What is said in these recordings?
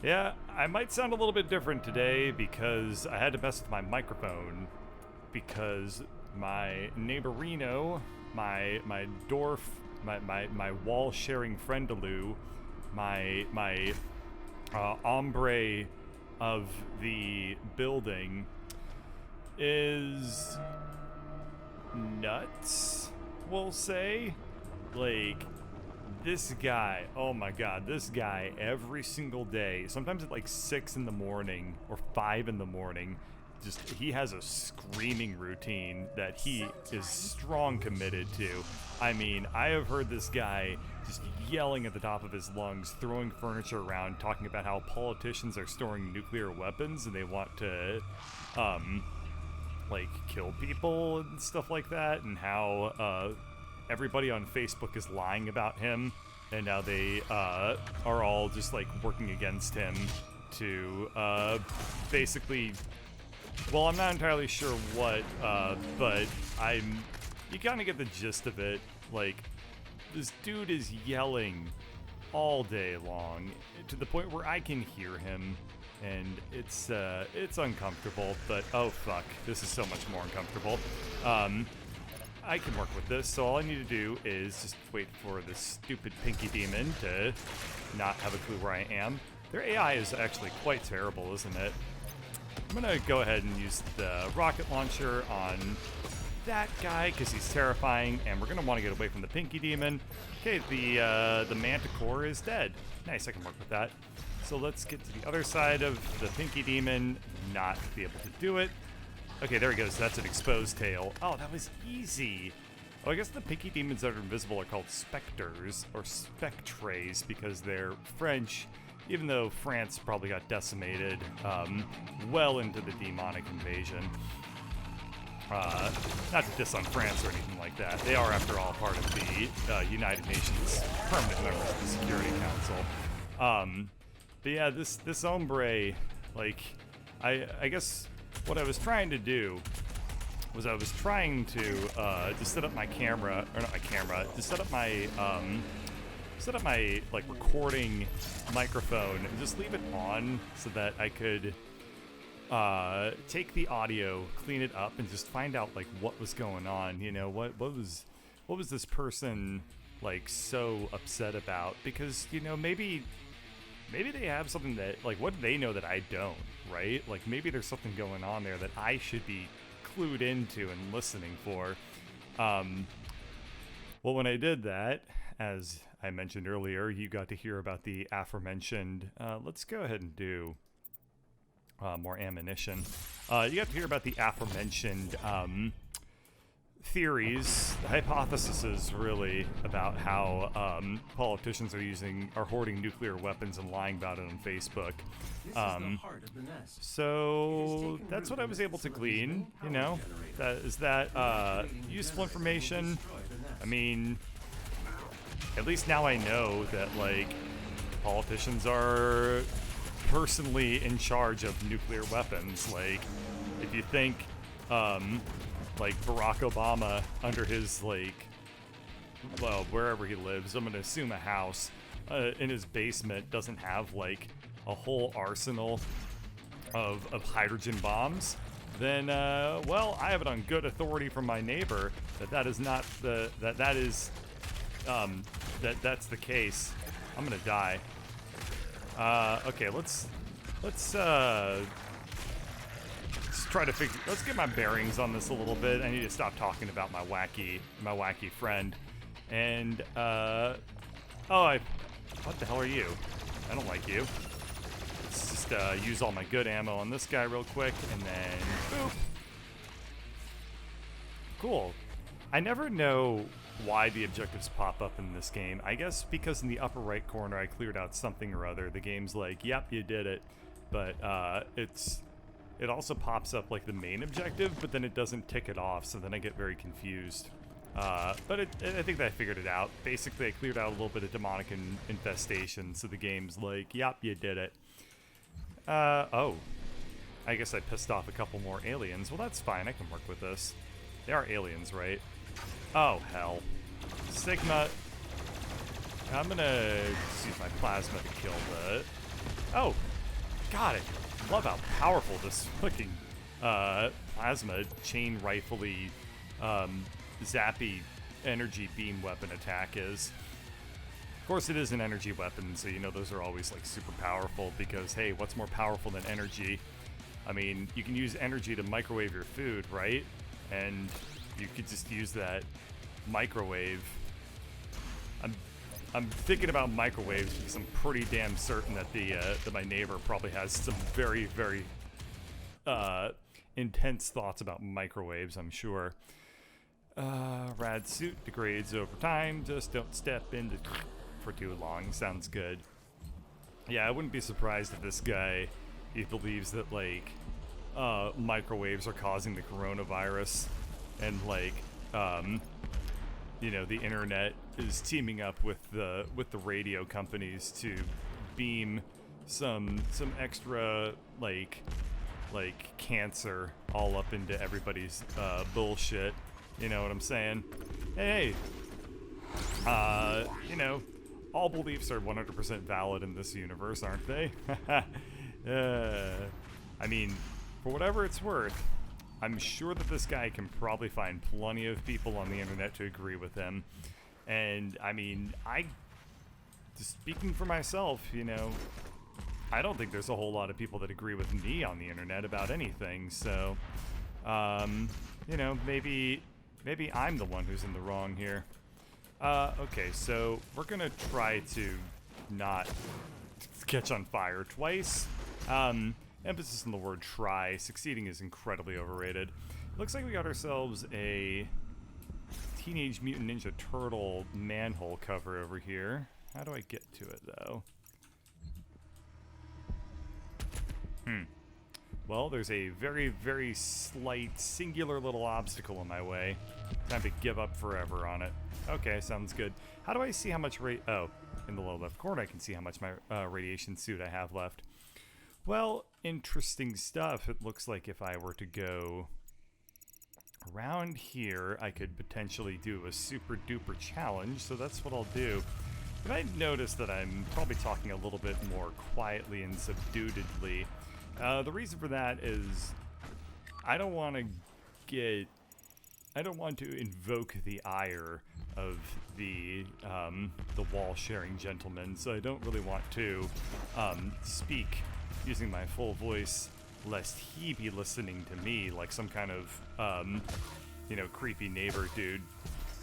Yeah, I might sound a little bit different today because I had to mess with my microphone because my neighborino, my dwarf, my wall sharing friendaloo, my ombre of the building is nuts, we'll say. Like, this guy, oh my god, this guy every single day, sometimes at like 6 in the morning or 5 in the morning, just he has a screaming routine that he is strong committed to. I mean, I have heard this guy just yelling at the top of his lungs, throwing furniture around, talking about how politicians are storing nuclear weapons and they want to, like, kill people and stuff like that, and how, everybody on Facebook is lying about him, and now they are all just like working against him to basically, well, I'm not entirely sure what, but you kind of get the gist of it. Like, this dude is yelling all day long to the point where I can hear him, and it's uncomfortable. But oh fuck, this is so much more uncomfortable. I can work with this, so all I need to do is just wait for this stupid pinky demon to not have a clue where I am. Their AI is actually quite terrible, isn't it? I'm gonna go ahead and use the rocket launcher on that guy because he's terrifying, and we're gonna want to get away from the pinky demon. Okay, the manticore is dead. Nice, I can work with that. So let's get to the other side of the pinky demon, not be able to do it. Okay, there he goes. That's an exposed tail. Oh, that was easy. Oh, I guess the pinky demons that are invisible are called specters, or spectres, because they're French, even though France probably got decimated well into the demonic invasion. Not to diss on France or anything like that. They are, after all, part of the United Nations permanent members of the Security Council. But yeah, this hombre, like, I guess what I was trying to do was I was trying to set up my camera, or not my camera, to set up my like recording microphone and just leave it on so that I could take the audio, clean it up, and just find out like what was going on. You know, what was this person like so upset about? Because, you know, maybe they have something that, like, what do they know that I don't, right? Like, maybe there's something going on there that I should be clued into and listening for. Well, when I did that, as I mentioned earlier, you got to hear about the aforementioned, let's go ahead and do more ammunition. You got to hear about the aforementioned theories, hypotheses, really, about how politicians are hoarding nuclear weapons and lying about it on Facebook. So that's what I was able to glean. You know, is that useful information? I mean, at least now I know that, like, politicians are personally in charge of nuclear weapons. Like, if you think like Barack Obama, under his, like, well, wherever he lives, I'm gonna assume a house in his basement, doesn't have like a whole arsenal of hydrogen bombs, then well, I have it on good authority from my neighbor that is not that's the case. I'm gonna die. Okay, let's try to let's get my bearings on this a little bit. I need to stop talking about my wacky friend. And what the hell are you? I don't like you. Let's just use all my good ammo on this guy real quick, and then boop. Cool. I never know why the objectives pop up in this game. I guess because in the upper right corner I cleared out something or other. The game's like, yep, you did it. But it also pops up like the main objective, but then it doesn't tick it off, so then I get very confused. But I think that I figured it out. Basically, I cleared out a little bit of demonic infestation, so the game's like, yep, you did it. Oh. I guess I pissed off a couple more aliens. Well, that's fine. I can work with this. They are aliens, right? Oh, hell. Sigma. I'm gonna just use my plasma to kill the... Oh, God, I love how powerful this fucking plasma chain rifle-y zappy energy beam weapon attack is. Of course, it is an energy weapon, so you know those are always like super powerful because, hey, what's more powerful than energy? I mean, you can use energy to microwave your food, right? And you could just use that microwave. I'm thinking about microwaves because I'm pretty damn certain that that my neighbor probably has some very, very intense thoughts about microwaves, I'm sure. Rad suit degrades over time. Just don't step into for too long. Sounds good. Yeah, I wouldn't be surprised if this guy, he believes that like microwaves are causing the coronavirus, and like you know, the internet is teaming up with the radio companies to beam some extra like cancer all up into everybody's bullshit. You know what I'm saying? Hey, you know, all beliefs are 100% valid in this universe, aren't they? I mean, for whatever it's worth, I'm sure that this guy can probably find plenty of people on the internet to agree with him. And, I mean, just speaking for myself, you know, I don't think there's a whole lot of people that agree with me on the internet about anything, so, you know, maybe I'm the one who's in the wrong here. Okay, so we're gonna try to not catch on fire twice. Emphasis on the word try. Succeeding is incredibly overrated. Looks like we got ourselves a Teenage Mutant Ninja Turtle manhole cover over here. How do I get to it, though? Well, there's a very, very slight, singular little obstacle in my way. Time to give up forever on it. Okay, sounds good. How do I see how much oh, in the lower left corner I can see how much my radiation suit I have left. Well, interesting stuff. It looks like if I were to go around here, I could potentially do a super duper challenge, so that's what I'll do. You might notice that I'm probably talking a little bit more quietly and subduedly. The reason for that is I don't want to invoke the ire of the wall-sharing gentleman, so I don't really want to speak using my full voice, lest he be listening to me like some kind of, you know, creepy neighbor dude.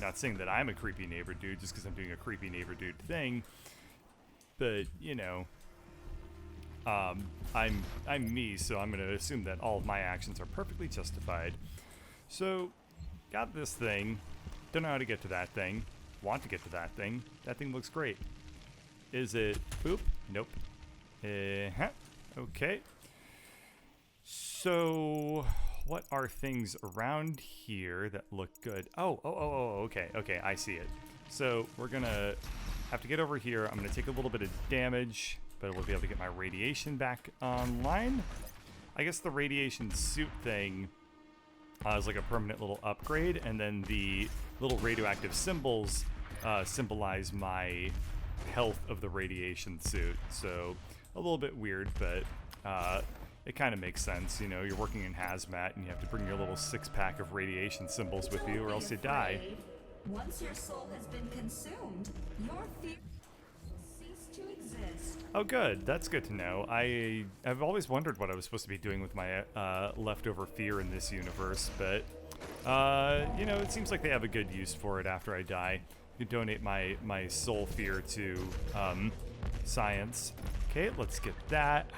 Not saying that I'm a creepy neighbor dude just because I'm doing a creepy neighbor dude thing, but, you know, I'm me, so I'm going to assume that all of my actions are perfectly justified. So, got this thing, don't know how to get to that thing, want to get to that thing looks great. Is it, boop? Nope. Okay. So, what are things around here that look good? Oh, okay, I see it. So, we're gonna have to get over here. I'm gonna take a little bit of damage, but we'll be able to get my radiation back online. I guess the radiation suit thing is like a permanent little upgrade, and then the little radioactive symbols symbolize my health of the radiation suit. So, a little bit weird, but it kind of makes sense. You know, you're working in hazmat and you have to bring your little six-pack of radiation symbols with you or else you die. Once your soul has been consumed, your fear will cease to exist. Oh, good. That's good to know. I've always wondered what I was supposed to be doing with my leftover fear in this universe, but you know, it seems like they have a good use for it after I die. You can donate my soul fear to science. Okay, let's get that.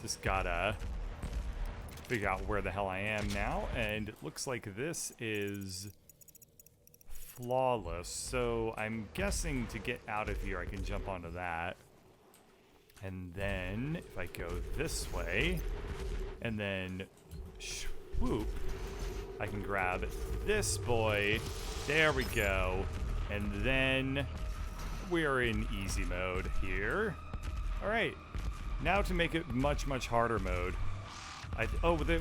Just gotta figure out where the hell I am now, and it looks like this is flawless. So I'm guessing to get out of here I can jump onto that. And then if I go this way and then swoop, I can grab this boy. There we go. And then we're in easy mode here. All right, now to make it much, much harder mode.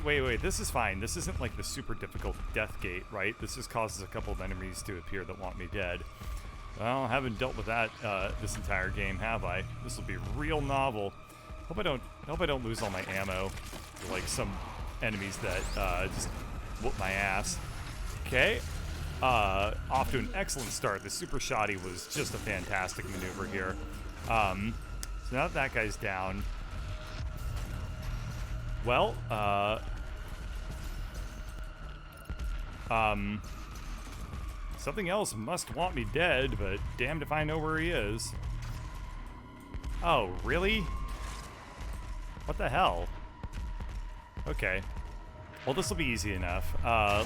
Wait, this is fine. This isn't like the super difficult death gate, right? This just causes a couple of enemies to appear that want me dead. Well, I haven't dealt with that this entire game, have I? This will be real novel. hope I don't lose all my ammo to, like, some enemies that just whoop my ass. Okay. Off to an excellent start. The super shoddy was just a fantastic maneuver here. So now that guy's down. Well, something else must want me dead, but damned if I know where he is. Oh, really? What the hell? Okay. Well, this will be easy enough.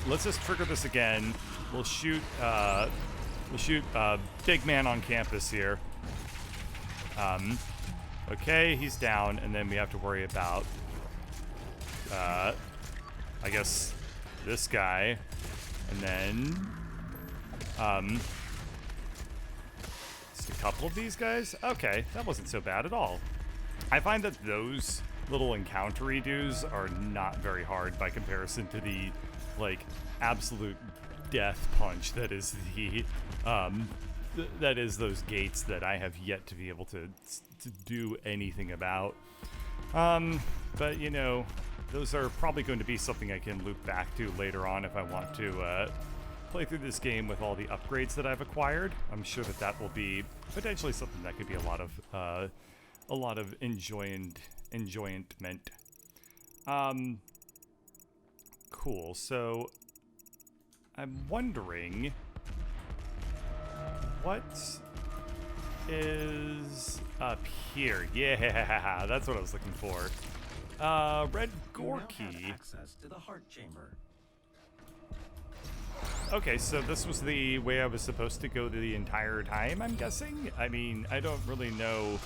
Let's just trigger this again. We'll shoot big man on campus here. Okay, he's down, and then we have to worry about, I guess, this guy, and then, just a couple of these guys? Okay, that wasn't so bad at all. I find that those little encountery dudes are not very hard by comparison to the, like, absolute death punch that is the, that is those gates that I have yet to be able to do anything about. But, you know, those are probably going to be something I can loop back to later on if I want to play through this game with all the upgrades that I've acquired. I'm sure that that will be potentially something that could be a lot of enjoyment. Cool. So I'm wondering what is up here. Yeah, that's what I was looking for. Red Gorky. Access to the heart chamber. Okay, so this was the way I was supposed to go the entire time, I'm guessing? I mean, I don't really know.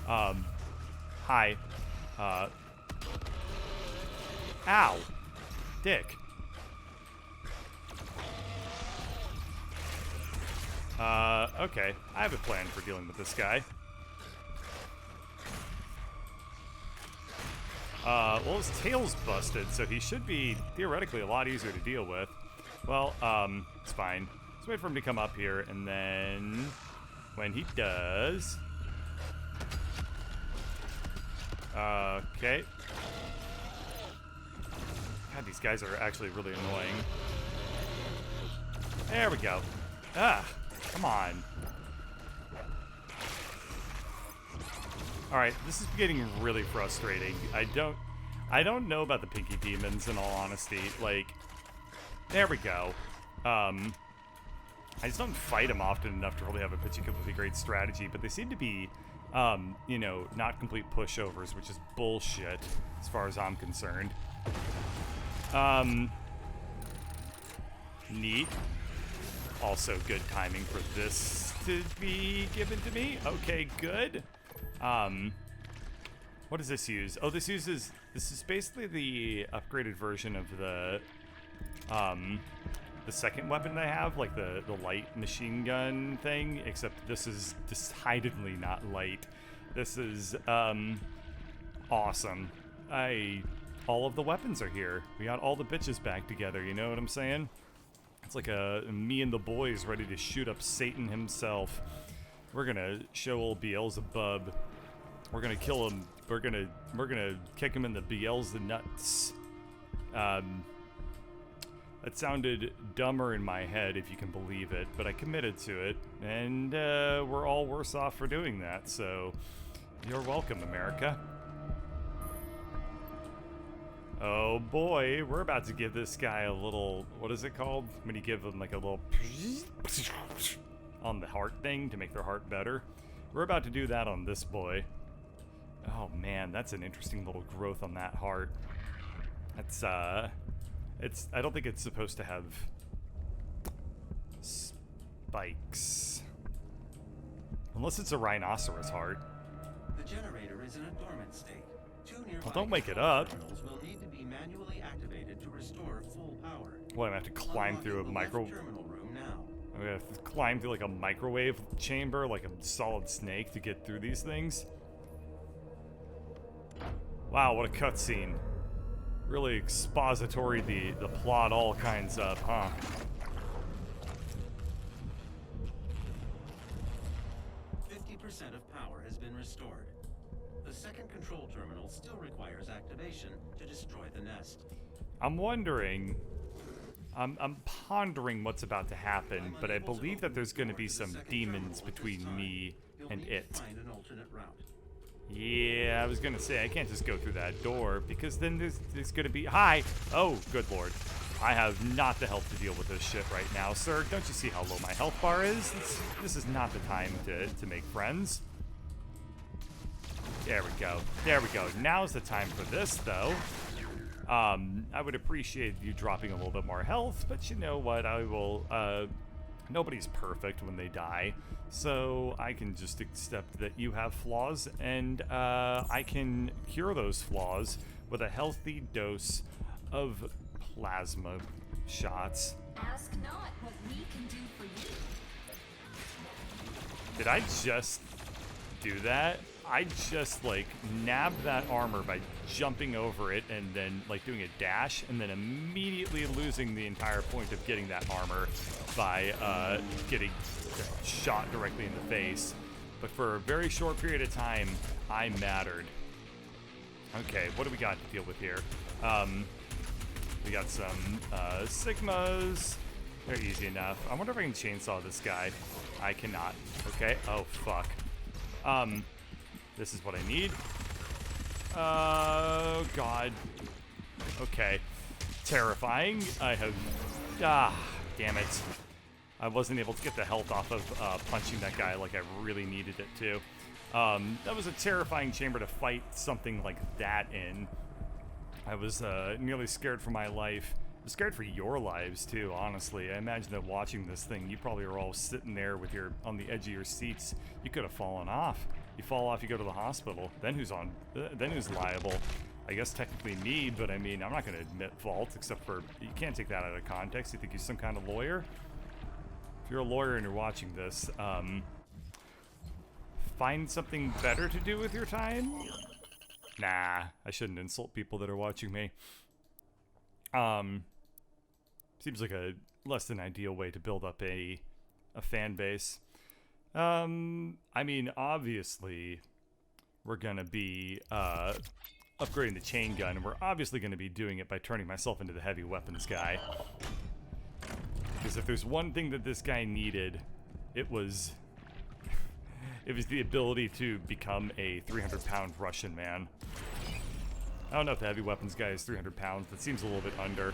Hi. Ow. Dick. Okay. I have a plan for dealing with this guy. Well, his tail's busted, so he should be theoretically a lot easier to deal with. Well, it's fine. Let's wait for him to come up here, and then when he does... Okay. God, these guys are actually really annoying. There we go. Ah, come on. Alright, this is getting really frustrating. I don't know about the Pinky Demons, in all honesty. Like, there we go. I just don't fight them often enough to really have a particularly great strategy, but they seem to be, you know, not complete pushovers, which is bullshit, as far as I'm concerned. Neat. Also good timing for this to be given to me. Okay, good. What does this use? Oh, this is basically the upgraded version of the second weapon I have, like the light machine gun thing, except this is decidedly not light. This is, awesome. All of the weapons are here. We got all the bitches back together, you know what I'm saying? It's like me and the boys ready to shoot up Satan himself. We're gonna show old Beelzebub. We're gonna kill him. We're gonna kick him in the Beelzenuts. That sounded dumber in my head, if you can believe it, but I committed to it, and we're all worse off for doing that, so you're welcome, America. Oh boy, we're about to give this guy a little, what is it called? When you give them like a little on the heart thing to make their heart better. We're about to do that on this boy. Oh man, that's an interesting little growth on that heart. That's, I don't think it's supposed to have spikes. Unless it's a rhinoceros heart. The generator is in a dormant state. Two nearby Well, don't wake it up. terminals will need to be manually activated to restore full power. What, I'm gonna have to climb through a Unlocking the left terminal room now. I'm gonna have to climb through like a microwave chamber, like a solid snake to get through these things. Wow, what a cutscene. Really expository the plot all kinds up, huh? % of power has been restored. The second control terminal still requires activation to destroy the nest. I'm wondering, I'm pondering what's about to happen, but I believe that there's going to be some demons between me and it. Find an alternate route. Yeah, I was going to say, I can't just go through that door, because then there's going to be... Hi! Oh, good lord. I have not the health to deal with this shit right now, sir. Don't you see how low my health bar is? This is not the time to make friends. There we go. There we go. Now's the time for this, though. I would appreciate you dropping a little bit more health, but you know what? I will, nobody's perfect when they die, so I can just accept that you have flaws, and, I can cure those flaws with a healthy dose of plasma shots. Ask not what we can do for you. Did I just do that? I just, like, nabbed that armor by jumping over it and then, like, doing a dash and then immediately losing the entire point of getting that armor by, getting shot directly in the face. But for a very short period of time, I mattered. Okay, what do we got to deal with here? We got some, Sigmas. They're easy enough. I wonder if I can chainsaw this guy. I cannot. Okay. Oh, fuck. This is what I need. Oh, God. Okay. Terrifying. I have... Ah, damn it. I wasn't able to get the health off of punching that guy like I really needed it to. That was a terrifying chamber to fight something like that in. I was nearly scared for my life. I was scared for your lives, too, honestly. I imagine that watching this thing, you probably were all sitting there with your on the edge of your seats. You could have fallen off. You fall off, you go to the hospital. Then who's liable? I guess technically me, but I mean, I'm not going to admit fault, except for, you can't take that out of context. You think you're some kind of lawyer? If you're a lawyer and you're watching this, find something better to do with your time? Nah, I shouldn't insult people that are watching me. Seems like a less than ideal way to build up a fan base. I mean, obviously, we're gonna be, upgrading the chain gun, and we're obviously gonna be doing it by turning myself into the heavy weapons guy. Because if there's one thing that this guy needed, it was... it was the ability to become a 300-pound Russian man. I don't know if the heavy weapons guy is 300 pounds. That seems a little bit under.